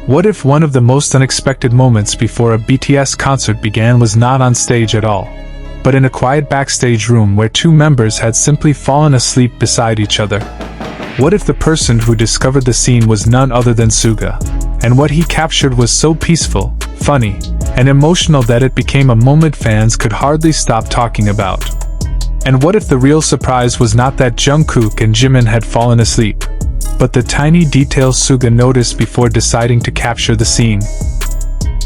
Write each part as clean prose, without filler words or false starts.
What if one of the most unexpected moments before a BTS concert began was not on stage at all, but in a quiet backstage room where two members had simply fallen asleep beside each other? What if the person who discovered the scene was none other than Suga, and what he captured was so peaceful, funny, and emotional that it became a moment fans could hardly stop talking about? And what if the real surprise was not that Jungkook and Jimin had fallen asleep, but the tiny details Suga noticed before deciding to capture the scene?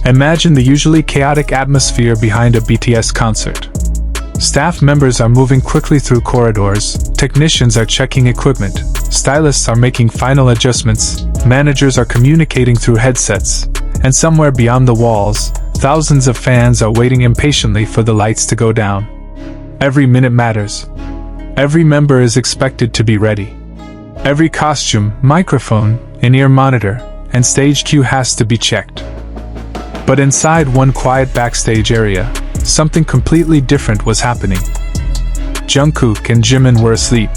Imagine the usually chaotic atmosphere behind a BTS concert. Staff members are moving quickly through corridors, technicians are checking equipment, stylists are making final adjustments, managers are communicating through headsets, and somewhere beyond the walls, thousands of fans are waiting impatiently for the lights to go down. Every minute matters. Every member is expected to be ready. Every costume, microphone, in-ear monitor, and stage cue has to be checked. But inside one quiet backstage area, something completely different was happening. Jungkook and Jimin were asleep.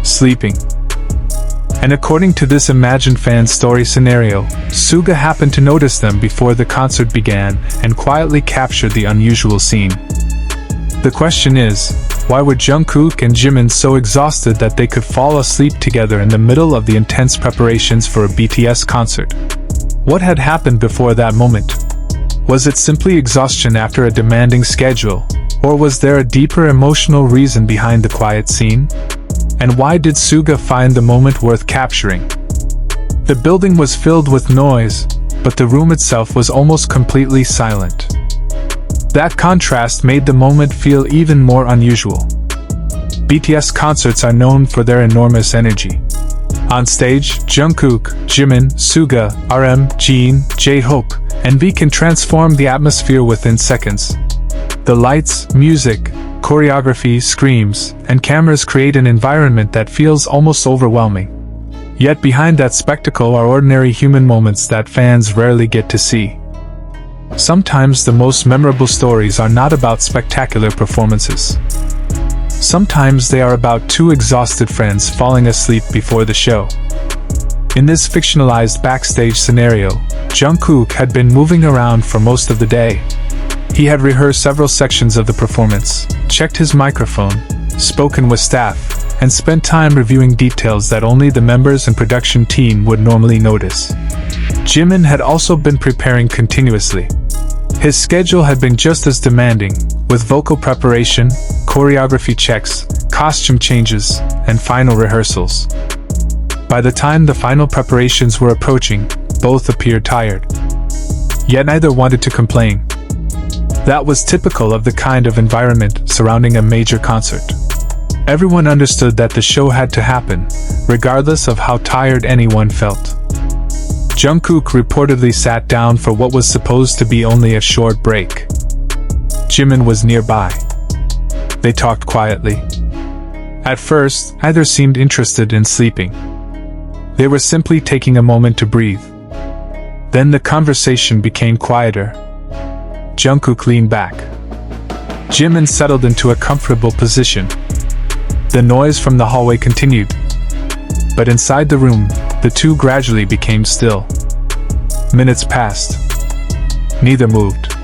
Sleeping. And according to this imagined fan story scenario, Suga happened to notice them before the concert began and quietly captured the unusual scene. The question is, why were Jungkook and Jimin so exhausted that they could fall asleep together in the middle of the intense preparations for a BTS concert? What had happened before that moment? Was it simply exhaustion after a demanding schedule, or was there a deeper emotional reason behind the quiet scene? And why did Suga find the moment worth capturing? The building was filled with noise, but the room itself was almost completely silent. That contrast made the moment feel even more unusual. BTS concerts are known for their enormous energy. On stage, Jungkook, Jimin, Suga, RM, Jin, J-Hope, and V can transform the atmosphere within seconds. The lights, music, choreography, screams, and cameras create an environment that feels almost overwhelming. Yet behind that spectacle are ordinary human moments that fans rarely get to see. Sometimes the most memorable stories are not about spectacular performances. Sometimes they are about two exhausted friends falling asleep before the show. In this fictionalized backstage scenario, Jungkook had been moving around for most of the day. He had rehearsed several sections of the performance, checked his microphone, spoken with staff, and spent time reviewing details that only the members and production team would normally notice. Jimin had also been preparing continuously. His schedule had been just as demanding, with vocal preparation, choreography checks, costume changes, and final rehearsals. By the time the final preparations were approaching, both appeared tired. Yet neither wanted to complain. That was typical of the kind of environment surrounding a major concert. Everyone understood that the show had to happen, regardless of how tired anyone felt. Jungkook reportedly sat down for what was supposed to be only a short break. Jimin was nearby. They talked quietly. At first, neither seemed interested in sleeping. They were simply taking a moment to breathe. Then the conversation became quieter. Jungkook leaned back. Jimin settled into a comfortable position. The noise from the hallway continued. But inside the room, the two gradually became still. Minutes passed. Neither moved.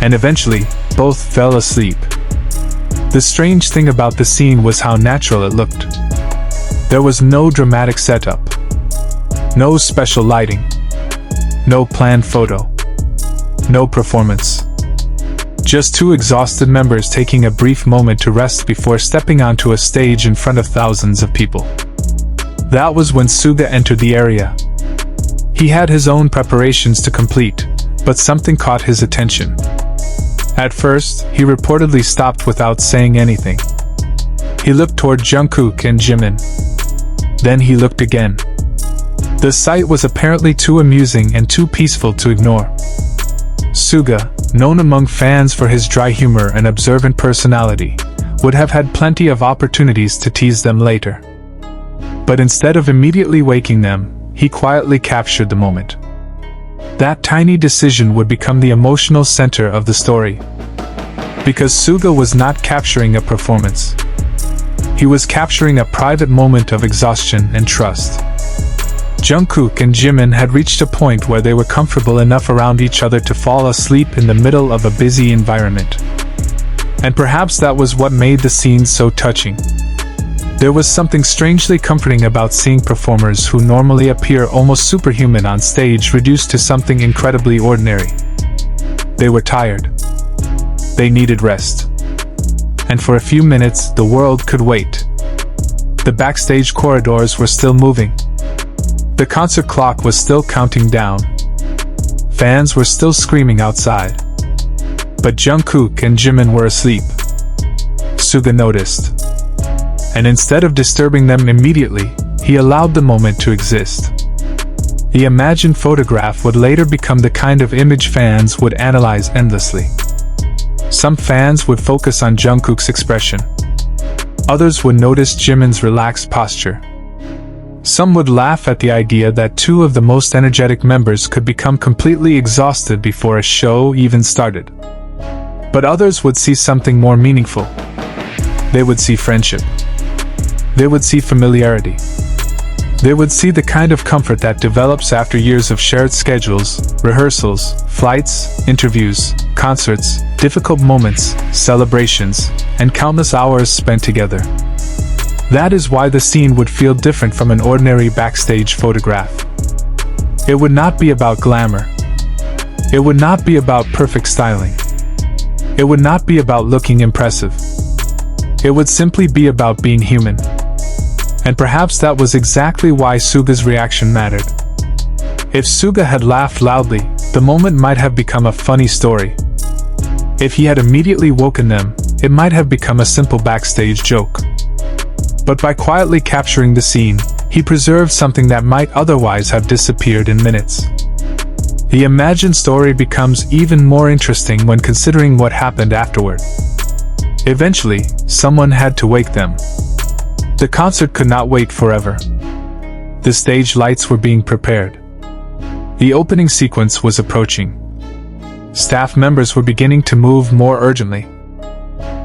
And eventually, both fell asleep. The strange thing about the scene was how natural it looked. There was no dramatic setup. No special lighting. No planned photo. No performance. Just two exhausted members taking a brief moment to rest before stepping onto a stage in front of thousands of people. That was when Suga entered the area. He had his own preparations to complete, but something caught his attention. At first, he reportedly stopped without saying anything. He looked toward Jungkook and Jimin. Then he looked again. The sight was apparently too amusing and too peaceful to ignore. Suga, known among fans for his dry humor and observant personality, would have had plenty of opportunities to tease them later. But instead of immediately waking them, he quietly captured the moment. That tiny decision would become the emotional center of the story. Because Suga was not capturing a performance. He was capturing a private moment of exhaustion and trust. Jungkook and Jimin had reached a point where they were comfortable enough around each other to fall asleep in the middle of a busy environment. And perhaps that was what made the scene so touching. There was something strangely comforting about seeing performers who normally appear almost superhuman on stage reduced to something incredibly ordinary. They were tired. They needed rest. And for a few minutes, the world could wait. The backstage corridors were still moving. The concert clock was still counting down. Fans were still screaming outside. But Jungkook and Jimin were asleep. Suga noticed. And instead of disturbing them immediately, he allowed the moment to exist. The imagined photograph would later become the kind of image fans would analyze endlessly. Some fans would focus on Jungkook's expression. Others would notice Jimin's relaxed posture. Some would laugh at the idea that two of the most energetic members could become completely exhausted before a show even started. But others would see something more meaningful. They would see friendship. They would see familiarity. They would see the kind of comfort that develops after years of shared schedules, rehearsals, flights, interviews, concerts, difficult moments, celebrations, and countless hours spent together. That is why the scene would feel different from an ordinary backstage photograph. It would not be about glamour. It would not be about perfect styling. It would not be about looking impressive. It would simply be about being human. And perhaps that was exactly why Suga's reaction mattered. If Suga had laughed loudly, the moment might have become a funny story. If he had immediately woken them, it might have become a simple backstage joke. But by quietly capturing the scene, he preserved something that might otherwise have disappeared in minutes. The imagined story becomes even more interesting when considering what happened afterward. Eventually, someone had to wake them. The concert could not wait forever. The stage lights were being prepared. The opening sequence was approaching. Staff members were beginning to move more urgently.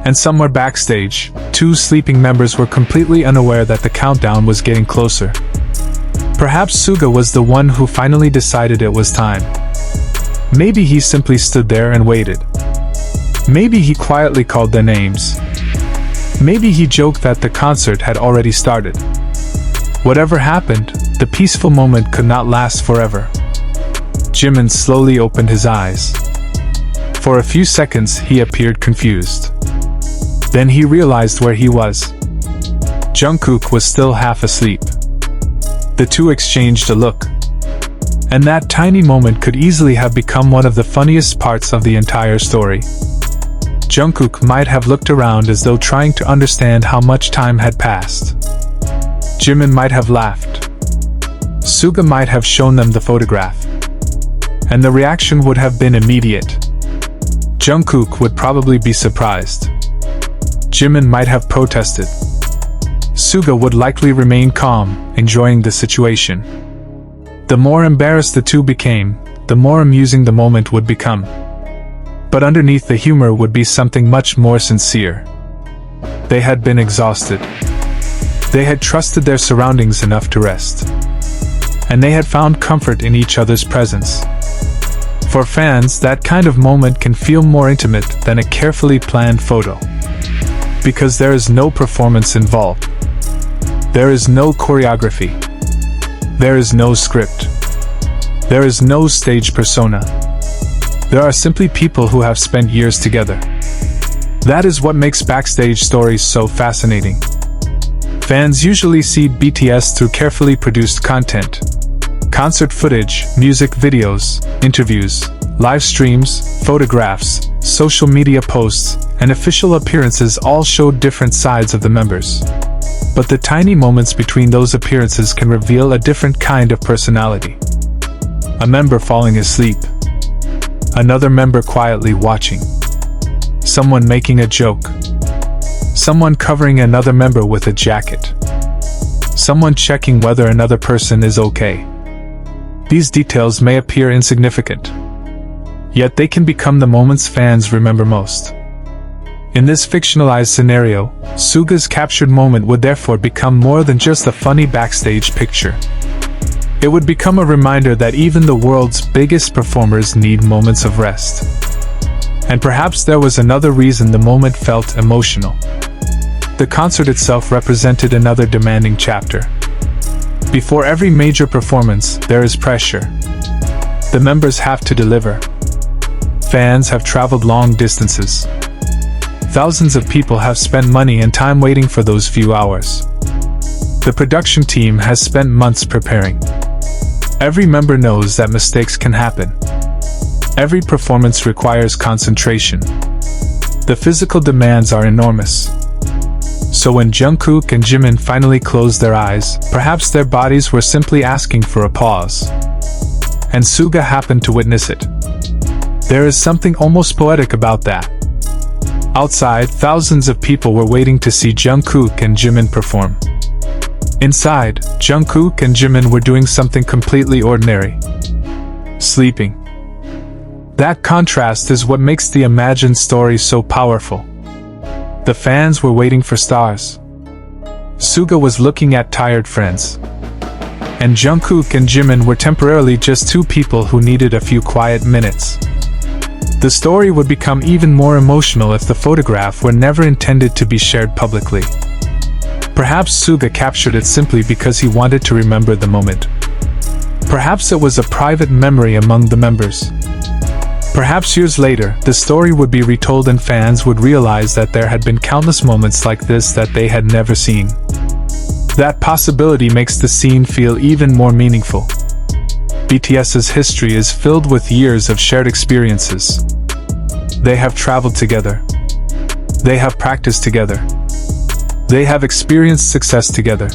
And somewhere backstage, two sleeping members were completely unaware that the countdown was getting closer. Perhaps Suga was the one who finally decided it was time. Maybe he simply stood there and waited. Maybe he quietly called their names. Maybe he joked that the concert had already started. Whatever happened, the peaceful moment could not last forever. Jimin slowly opened his eyes. For a few seconds he appeared confused. Then he realized where he was. Jungkook was still half asleep. The two exchanged a look. And that tiny moment could easily have become one of the funniest parts of the entire story. Jungkook might have looked around as though trying to understand how much time had passed. Jimin might have laughed. Suga might have shown them the photograph. And the reaction would have been immediate. Jungkook would probably be surprised. Jimin might have protested. Suga would likely remain calm, enjoying the situation. The more embarrassed the two became, the more amusing the moment would become. But underneath the humor would be something much more sincere. They had been exhausted. They had trusted their surroundings enough to rest. And they had found comfort in each other's presence. For fans, that kind of moment can feel more intimate than a carefully planned photo. Because there is no performance involved. There is no choreography. There is no script. There is no stage persona. There are simply people who have spent years together. That is what makes backstage stories so fascinating. Fans usually see BTS through carefully produced content. Concert footage, music videos, interviews, live streams, photographs, social media posts, and official appearances all show different sides of the members. But the tiny moments between those appearances can reveal a different kind of personality. A member falling asleep. Another member quietly watching. Someone making a joke. Someone covering another member with a jacket. Someone checking whether another person is okay. These details may appear insignificant. Yet they can become the moments fans remember most. In this fictionalized scenario, Suga's captured moment would therefore become more than just a funny backstage picture. It would become a reminder that even the world's biggest performers need moments of rest. And perhaps there was another reason the moment felt emotional. The concert itself represented another demanding chapter. Before every major performance, there is pressure. The members have to deliver. Fans have traveled long distances. Thousands of people have spent money and time waiting for those few hours. The production team has spent months preparing. Every member knows that mistakes can happen. Every performance requires concentration. The physical demands are enormous. So when Jungkook and Jimin finally closed their eyes, perhaps their bodies were simply asking for a pause. And Suga happened to witness it. There is something almost poetic about that. Outside, thousands of people were waiting to see Jungkook and Jimin perform. Inside, Jungkook and Jimin were doing something completely ordinary. Sleeping. That contrast is what makes the imagined story so powerful. The fans were waiting for stars. Suga was looking at tired friends. And Jungkook and Jimin were temporarily just two people who needed a few quiet minutes. The story would become even more emotional if the photograph were never intended to be shared publicly. Perhaps Suga captured it simply because he wanted to remember the moment. Perhaps it was a private memory among the members. Perhaps years later, the story would be retold and fans would realize that there had been countless moments like this that they had never seen. That possibility makes the scene feel even more meaningful. BTS's history is filled with years of shared experiences. They have traveled together. They have practiced together. They have experienced success together.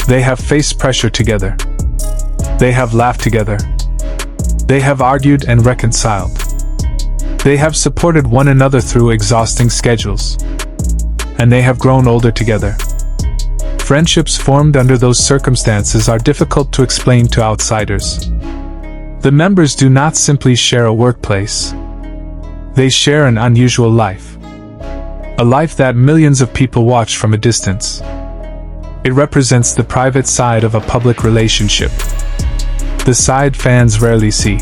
They have faced pressure together. They have laughed together. They have argued and reconciled. They have supported one another through exhausting schedules. And they have grown older together. Friendships formed under those circumstances are difficult to explain to outsiders. The members do not simply share a workplace. They share an unusual life. A life that millions of people watch from a distance. It represents the private side of a public relationship. The side fans rarely see.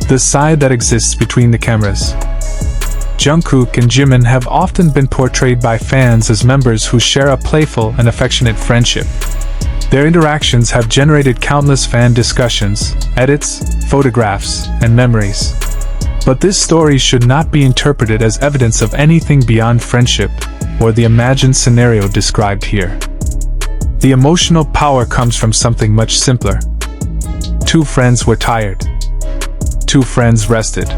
The side that exists between the cameras. Jungkook and Jimin have often been portrayed by fans as members who share a playful and affectionate friendship. Their interactions have generated countless fan discussions, edits, photographs, and memories. But this story should not be interpreted as evidence of anything beyond friendship, or the imagined scenario described here. The emotional power comes from something much simpler. Two friends were tired. Two friends rested.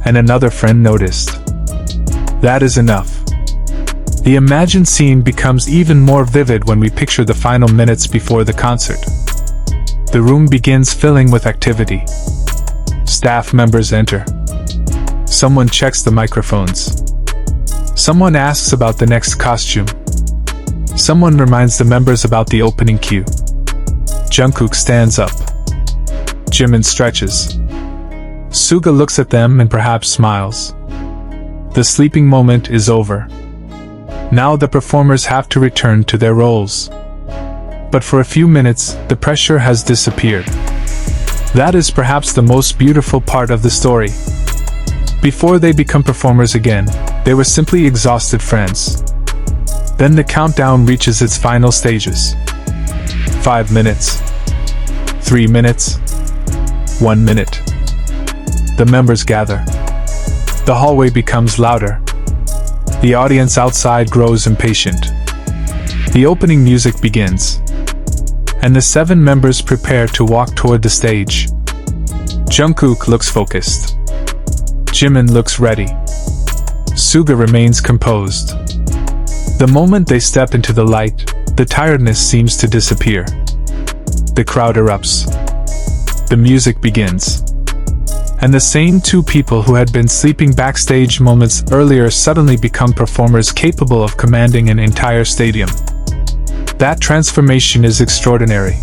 And another friend noticed. That is enough. The imagined scene becomes even more vivid when we picture the final minutes before the concert. The room begins filling with activity. Staff members enter. Someone checks the microphones. Someone asks about the next costume. Someone reminds the members about the opening cue. Jungkook stands up. Jimin stretches. Suga looks at them and perhaps smiles. The sleeping moment is over. Now the performers have to return to their roles. But for a few minutes, the pressure has disappeared. That is perhaps the most beautiful part of the story. Before they become performers again, they were simply exhausted friends. Then the countdown reaches its final stages. 5 minutes. 3 minutes. 1 minute. The members gather. The hallway becomes louder. The audience outside grows impatient. The opening music begins. And the 7 members prepare to walk toward the stage. Jungkook looks focused. Jimin looks ready. Suga remains composed. The moment they step into the light, the tiredness seems to disappear. The crowd erupts. The music begins. And the same 2 people who had been sleeping backstage moments earlier suddenly become performers capable of commanding an entire stadium. That transformation is extraordinary.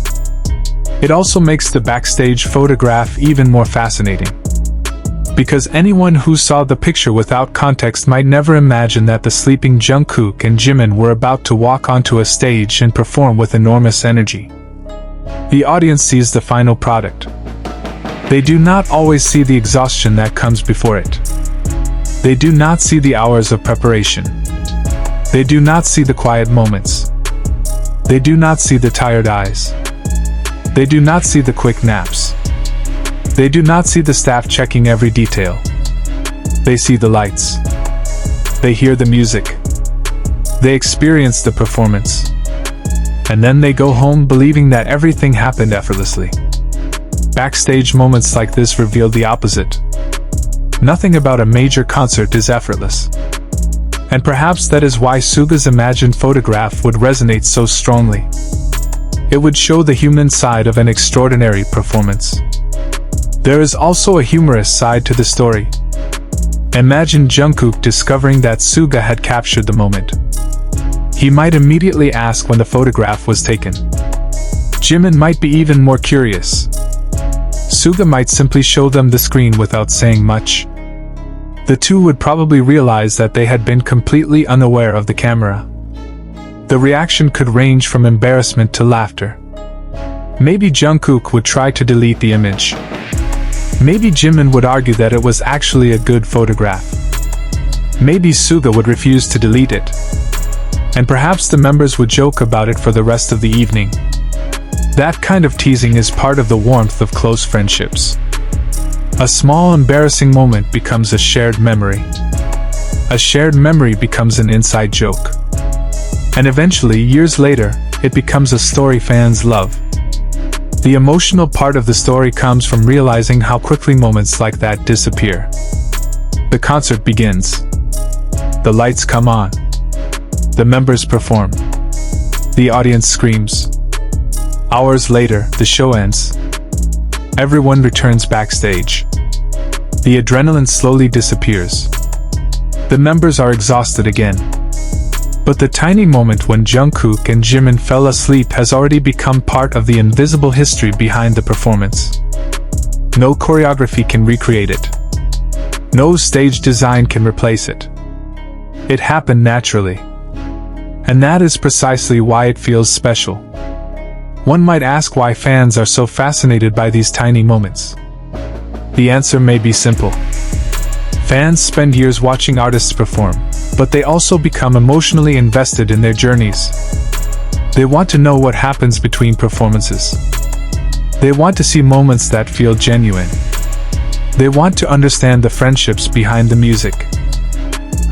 It also makes the backstage photograph even more fascinating. Because anyone who saw the picture without context might never imagine that the sleeping Jungkook and Jimin were about to walk onto a stage and perform with enormous energy. The audience sees the final product. They do not always see the exhaustion that comes before it. They do not see the hours of preparation. They do not see the quiet moments. They do not see the tired eyes. They do not see the quick naps. They do not see the staff checking every detail. They see the lights. They hear the music. They experience the performance. And then they go home believing that everything happened effortlessly. Backstage moments like this reveal the opposite. Nothing about a major concert is effortless. And perhaps that is why Suga's imagined photograph would resonate so strongly. It would show the human side of an extraordinary performance. There is also a humorous side to the story. Imagine Jungkook discovering that Suga had captured the moment. He might immediately ask when the photograph was taken. Jimin might be even more curious. Suga might simply show them the screen without saying much. The two would probably realize that they had been completely unaware of the camera. The reaction could range from embarrassment to laughter. Maybe Jungkook would try to delete the image. Maybe Jimin would argue that it was actually a good photograph. Maybe Suga would refuse to delete it. And perhaps the members would joke about it for the rest of the evening. That kind of teasing is part of the warmth of close friendships. A small embarrassing moment becomes a shared memory. A shared memory becomes an inside joke. And eventually, years later, it becomes a story fans love. The emotional part of the story comes from realizing how quickly moments like that disappear. The concert begins. The lights come on. The members perform. The audience screams. Hours later, the show ends. Everyone returns backstage. The adrenaline slowly disappears. The members are exhausted again. But the tiny moment when Jungkook and Jimin fell asleep has already become part of the invisible history behind the performance. No choreography can recreate it. No stage design can replace it. It happened naturally. And that is precisely why it feels special. One might ask why fans are so fascinated by these tiny moments. The answer may be simple. Fans spend years watching artists perform, but they also become emotionally invested in their journeys. They want to know what happens between performances. They want to see moments that feel genuine. They want to understand the friendships behind the music.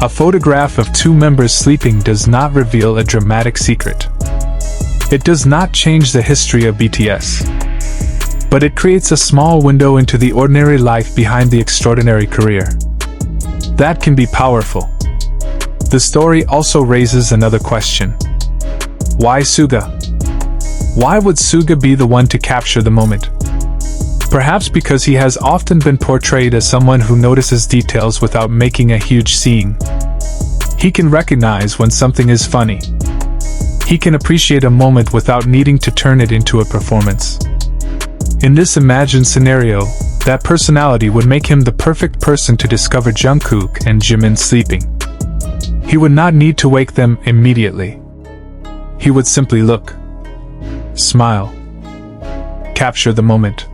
A photograph of two members sleeping does not reveal a dramatic secret. It does not change the history of BTS. But it creates a small window into the ordinary life behind the extraordinary career. That can be powerful. The story also raises another question. Why Suga? Why would Suga be the one to capture the moment? Perhaps because he has often been portrayed as someone who notices details without making a huge scene. He can recognize when something is funny. He can appreciate a moment without needing to turn it into a performance. In this imagined scenario, that personality would make him the perfect person to discover Jungkook and Jimin sleeping. He would not need to wake them immediately. He would simply look, smile, capture the moment,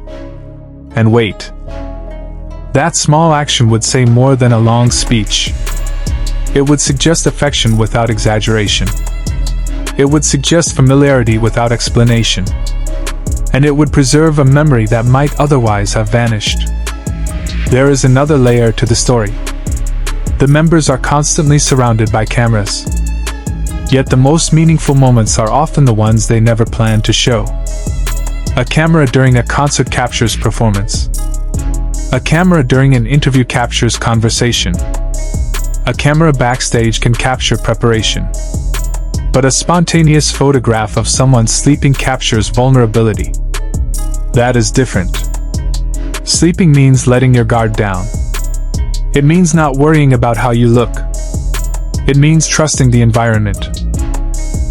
and wait. That small action would say more than a long speech. It would suggest affection without exaggeration. It would suggest familiarity without explanation. And it would preserve a memory that might otherwise have vanished. There is another layer to the story. The members are constantly surrounded by cameras. Yet the most meaningful moments are often the ones they never planned to show. A camera during a concert captures performance. A camera during an interview captures conversation. A camera backstage can capture preparation. But a spontaneous photograph of someone sleeping captures vulnerability. That is different. Sleeping means letting your guard down. It means not worrying about how you look. It means trusting the environment.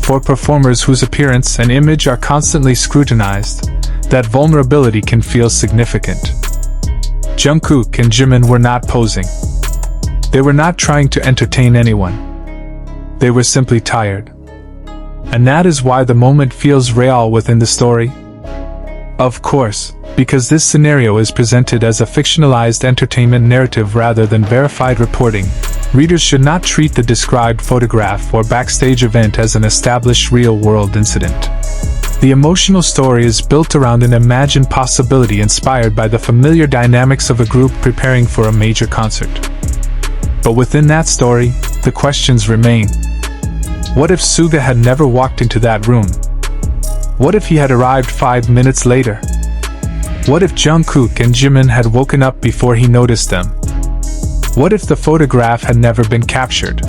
For performers whose appearance and image are constantly scrutinized, that vulnerability can feel significant. Jungkook and Jimin were not posing. They were not trying to entertain anyone. They were simply tired. And that is why the moment feels real within the story. Of course, because this scenario is presented as a fictionalized entertainment narrative rather than verified reporting, readers should not treat the described photograph or backstage event as an established real-world incident. The emotional story is built around an imagined possibility inspired by the familiar dynamics of a group preparing for a major concert. But within that story, the questions remain. What if Suga had never walked into that room? What if he had arrived 5 minutes later? What if Jungkook and Jimin had woken up before he noticed them? What if the photograph had never been captured?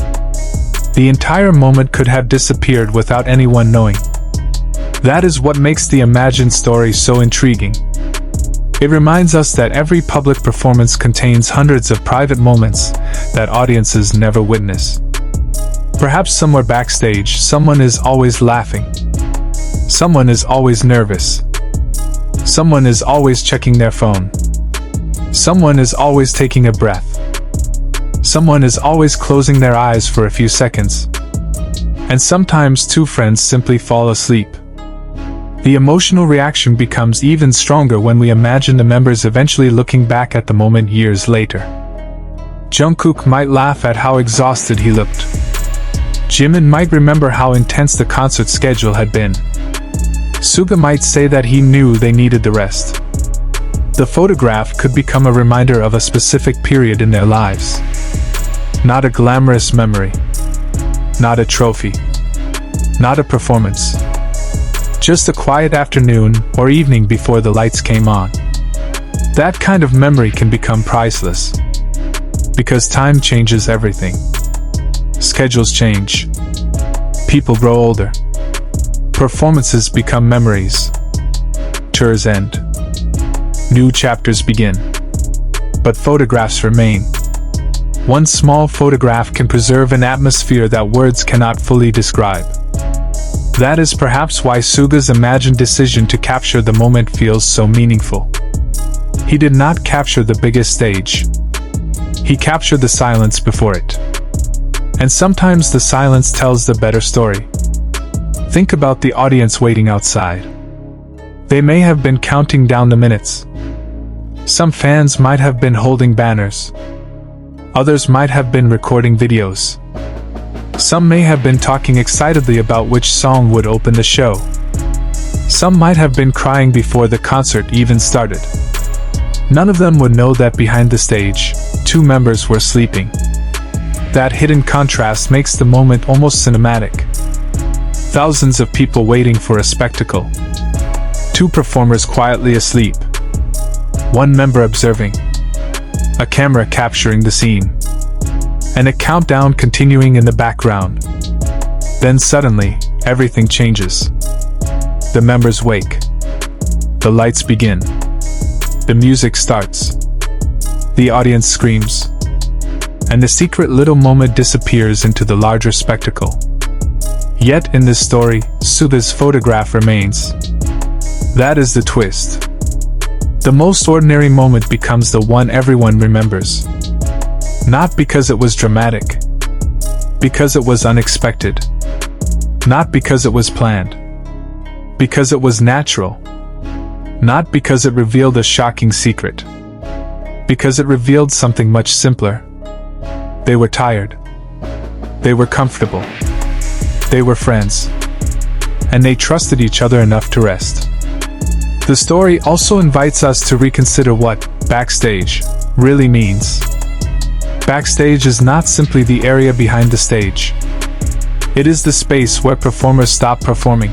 The entire moment could have disappeared without anyone knowing. That is what makes the imagined story so intriguing. It reminds us that every public performance contains hundreds of private moments that audiences never witness. Perhaps somewhere backstage, someone is always laughing. Someone is always nervous. Someone is always checking their phone. Someone is always taking a breath. Someone is always closing their eyes for a few seconds. And sometimes two friends simply fall asleep. The emotional reaction becomes even stronger when we imagine the members eventually looking back at the moment years later. Jungkook might laugh at how exhausted he looked. Jimin might remember how intense the concert schedule had been. Suga might say that he knew they needed the rest. The photograph could become a reminder of a specific period in their lives. Not a glamorous memory. Not a trophy. Not a performance. Just a quiet afternoon or evening before the lights came on. That kind of memory can become priceless. Because time changes everything. Schedules change. People grow older. Performances become memories. Tours end. New chapters begin. But photographs remain. One small photograph can preserve an atmosphere that words cannot fully describe. That is perhaps why Suga's imagined decision to capture the moment feels so meaningful. He did not capture the biggest stage. He captured the silence before it. And sometimes the silence tells the better story. Think about the audience waiting outside. They may have been counting down the minutes. Some fans might have been holding banners. Others might have been recording videos. Some may have been talking excitedly about which song would open the show. Some might have been crying before the concert even started. None of them would know that behind the stage, two members were sleeping. That hidden contrast makes the moment almost cinematic. Thousands of people waiting for a spectacle. Two performers quietly asleep. One member observing. A camera capturing the scene. And a countdown continuing in the background. Then suddenly, everything changes. The members wake. The lights begin. The music starts. The audience screams. And the secret little moment disappears into the larger spectacle. Yet in this story, Suga's photograph remains. That is the twist. The most ordinary moment becomes the one everyone remembers. Not because it was dramatic. Because it was unexpected. Not because it was planned. Because it was natural. Not because it revealed a shocking secret. Because it revealed something much simpler. They were tired. They were comfortable. They were friends. And they trusted each other enough to rest. The story also invites us to reconsider what backstage really means. Backstage is not simply the area behind the stage. It is the space where performers stop performing.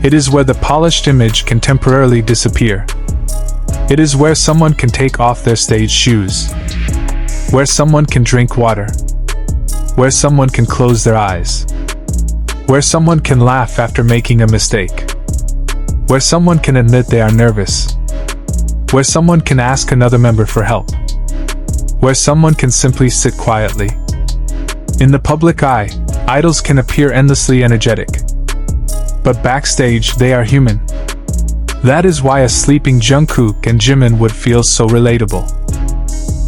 It is where the polished image can temporarily disappear. It is where someone can take off their stage shoes. Where someone can drink water. Where someone can close their eyes. Where someone can laugh after making a mistake. Where someone can admit they are nervous. Where someone can ask another member for help. Where someone can simply sit quietly. In the public eye, idols can appear endlessly energetic. But backstage, they are human. That is why a sleeping Jungkook and Jimin would feel so relatable.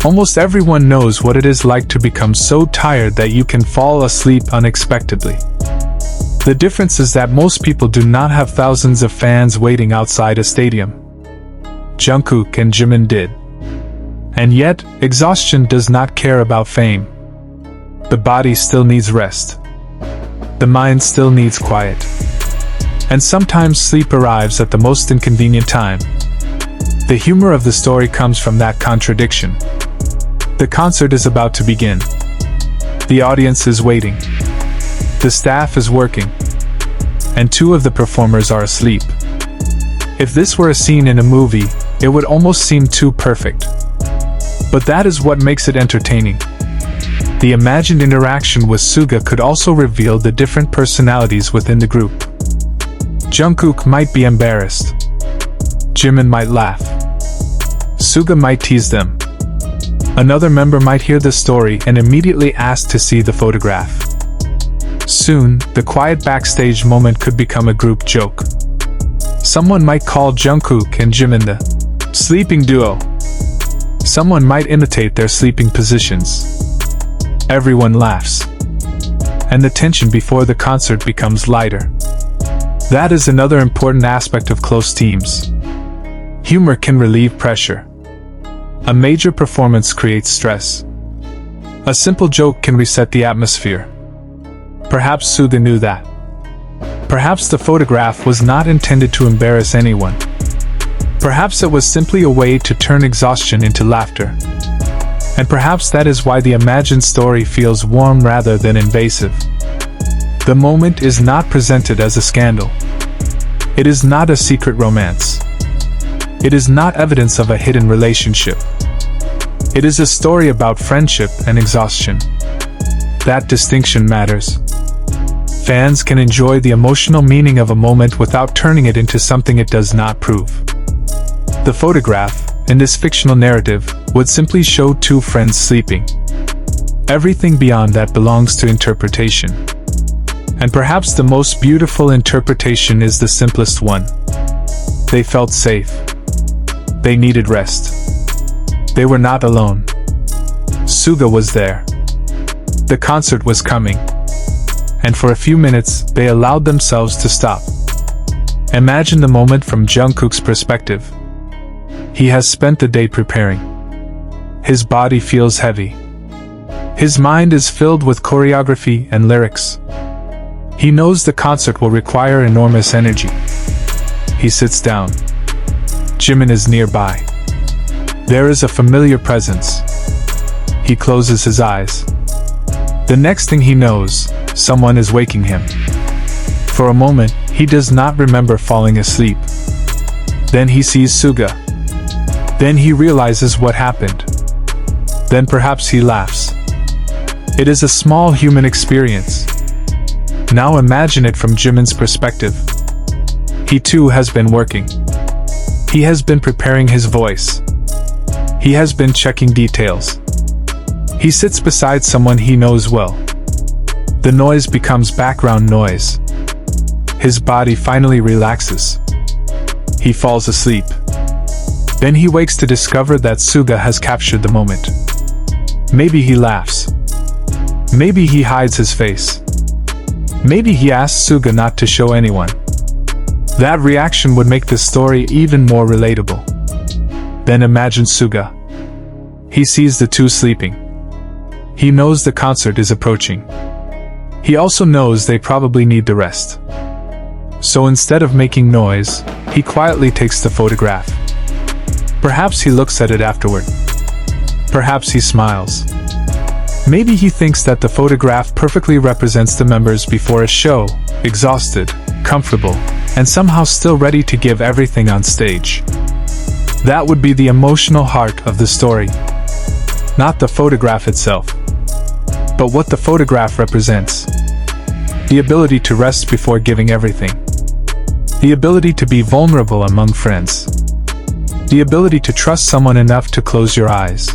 Almost everyone knows what it is like to become so tired that you can fall asleep unexpectedly. The difference is that most people do not have thousands of fans waiting outside a stadium. Jungkook and Jimin did. And yet, exhaustion does not care about fame. The body still needs rest. The mind still needs quiet. And sometimes sleep arrives at the most inconvenient time. The humor of the story comes from that contradiction. The concert is about to begin. The audience is waiting. The staff is working. And two of the performers are asleep. If this were a scene in a movie, it would almost seem too perfect. But that is what makes it entertaining. The imagined interaction with Suga could also reveal the different personalities within the group. Jungkook might be embarrassed. Jimin might laugh. Suga might tease them. Another member might hear the story and immediately ask to see the photograph. Soon, the quiet backstage moment could become a group joke. Someone might call Jungkook and Jimin the sleeping duo. Someone might imitate their sleeping positions. Everyone laughs. And the tension before the concert becomes lighter. That is another important aspect of close teams. Humor can relieve pressure. A major performance creates stress. A simple joke can reset the atmosphere. Perhaps Suga knew that. Perhaps the photograph was not intended to embarrass anyone. Perhaps it was simply a way to turn exhaustion into laughter. And perhaps that is why the imagined story feels warm rather than invasive. The moment is not presented as a scandal. It is not a secret romance. It is not evidence of a hidden relationship. It is a story about friendship and exhaustion. That distinction matters. Fans can enjoy the emotional meaning of a moment without turning it into something it does not prove. The photograph, in this fictional narrative, would simply show two friends sleeping. Everything beyond that belongs to interpretation. And perhaps the most beautiful interpretation is the simplest one. They felt safe. They needed rest. They were not alone. Suga was there. The concert was coming. And for a few minutes, they allowed themselves to stop. Imagine the moment from Jungkook's perspective. He has spent the day preparing. His body feels heavy. His mind is filled with choreography and lyrics. He knows the concert will require enormous energy. He sits down. Jimin is nearby. There is a familiar presence. He closes his eyes. The next thing he knows, someone is waking him. For a moment, he does not remember falling asleep. Then he sees Suga. Then he realizes what happened. Then perhaps he laughs. It is a small human experience. Now imagine it from Jimin's perspective. He too has been working. He has been preparing his voice. He has been checking details. He sits beside someone he knows well. The noise becomes background noise. His body finally relaxes. He falls asleep. Then he wakes to discover that Suga has captured the moment. Maybe he laughs. Maybe he hides his face. Maybe he asks Suga not to show anyone. That reaction would make the story even more relatable. Then imagine Suga. He sees the two sleeping. He knows the concert is approaching. He also knows they probably need the rest. So instead of making noise, he quietly takes the photograph. Perhaps he looks at it afterward. Perhaps he smiles. Maybe he thinks that the photograph perfectly represents the members before a show, exhausted, comfortable, and somehow still ready to give everything on stage. That would be the emotional heart of the story. Not the photograph itself, but what the photograph represents. The ability to rest before giving everything. The ability to be vulnerable among friends. The ability to trust someone enough to close your eyes.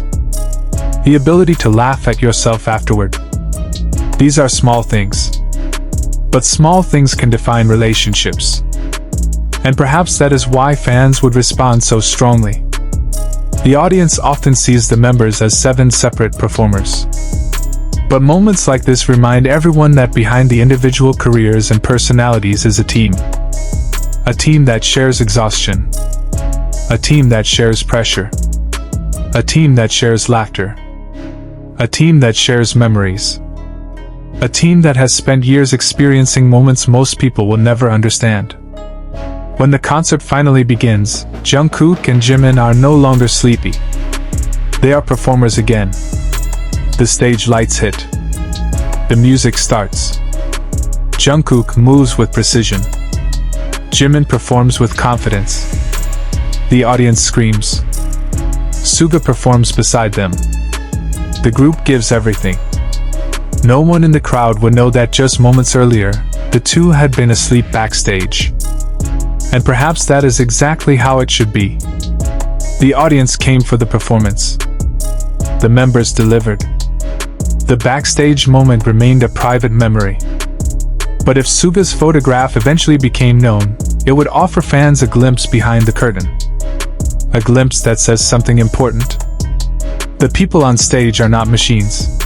The ability to laugh at yourself afterward. These are small things. But small things can define relationships. And perhaps that is why fans would respond so strongly. The audience often sees the members as 7 separate performers. But moments like this remind everyone that behind the individual careers and personalities is a team. A team that shares exhaustion. A team that shares pressure. A team that shares laughter. A team that shares memories. A team that has spent years experiencing moments most people will never understand. When the concert finally begins, Jungkook and Jimin are no longer sleepy. They are performers again. The stage lights hit. The music starts. Jungkook moves with precision. Jimin performs with confidence. The audience screams. Suga performs beside them. The group gives everything. No one in the crowd would know that just moments earlier, the two had been asleep backstage. And perhaps that is exactly how it should be. The audience came for the performance. The members delivered. The backstage moment remained a private memory. But if Suga's photograph eventually became known, it would offer fans a glimpse behind the curtain. A glimpse that says something important. The people on stage are not machines.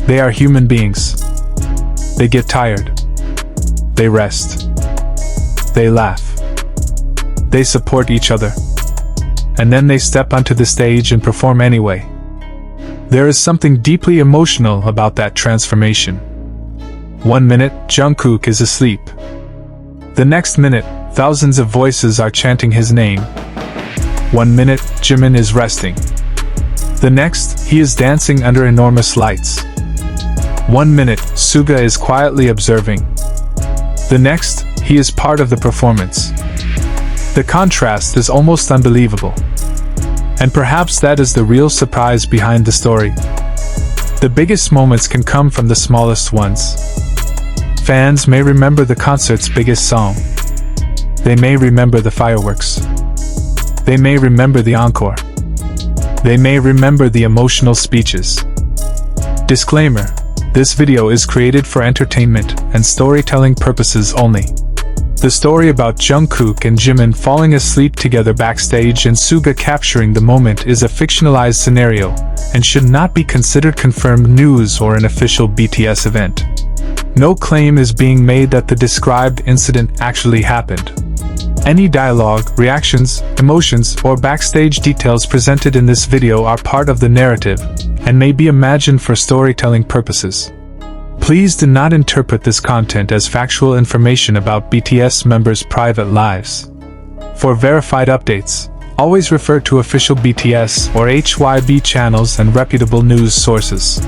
They are human beings. They get tired. They rest. They laugh. They support each other. And then they step onto the stage and perform anyway. There is something deeply emotional about that transformation. 1 minute, Jungkook is asleep. The next minute, thousands of voices are chanting his name. 1 minute, Jimin is resting. The next, he is dancing under enormous lights. 1 minute, Suga is quietly observing. The next, he is part of the performance. The contrast is almost unbelievable. And perhaps that is the real surprise behind the story. The biggest moments can come from the smallest ones. Fans may remember the concert's biggest song. They may remember the fireworks. They may remember the encore. They may remember the emotional speeches. Disclaimer: this video is created for entertainment and storytelling purposes only. The story about Jungkook and Jimin falling asleep together backstage and Suga capturing the moment is a fictionalized scenario, and should not be considered confirmed news or an official BTS event. No claim is being made that the described incident actually happened. Any dialogue, reactions, emotions, or backstage details presented in this video are part of the narrative, and may be imagined for storytelling purposes. Please do not interpret this content as factual information about BTS members' private lives. For verified updates, always refer to official BTS or HYB channels and reputable news sources.